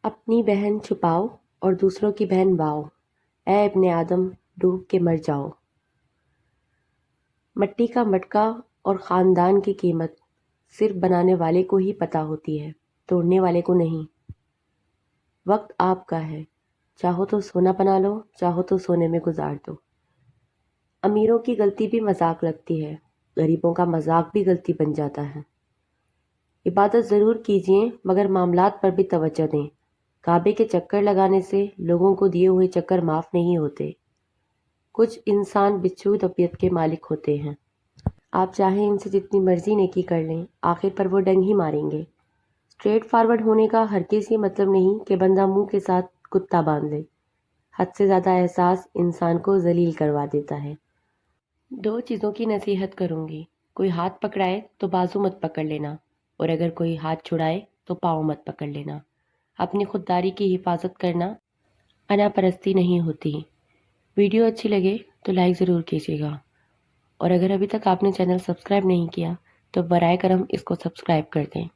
اپنی بہن چھپاؤ اور دوسروں کی بہن باؤ، اے ابن آدم ڈوب کے مر جاؤ۔ مٹی کا مٹکا اور خاندان کی قیمت صرف بنانے والے کو ہی پتہ ہوتی ہے، توڑنے والے کو نہیں۔ وقت آپ کا ہے، چاہو تو سونا بنا لو، چاہو تو سونے میں گزار دو۔ امیروں کی غلطی بھی مذاق لگتی ہے، غریبوں کا مذاق بھی غلطی بن جاتا ہے۔ عبادت ضرور کیجئے مگر معاملات پر بھی توجہ دیں۔ کعبے کے چکر لگانے سے لوگوں کو دیے ہوئے چکر معاف نہیں ہوتے۔ کچھ انسان بچھو طبیعت کے مالک ہوتے ہیں، آپ چاہیں ان سے جتنی مرضی نیکی کر لیں، آخر پر وہ ڈنگ ہی ماریں گے۔ اسٹریٹ فارورڈ ہونے کا ہرگز یہ مطلب نہیں کہ بندہ منہ کے ساتھ کتا باندھ لے۔ حد سے زیادہ احساس انسان کو ذلیل کروا دیتا ہے۔ دو چیزوں کی نصیحت کروں گی، کوئی ہاتھ پکڑائے تو بازو مت پکڑ لینا، اور اگر کوئی ہاتھ چھڑائے تو پاؤں مت پکڑ لینا۔ اپنی خودداری کی حفاظت کرنا انا پرستی نہیں ہوتی۔ ویڈیو اچھی لگے تو لائک ضرور کیجیے گا، اور اگر ابھی تک آپ نے چینل سبسکرائب نہیں کیا تو برائے کرم اس کو سبسکرائب کر دیں۔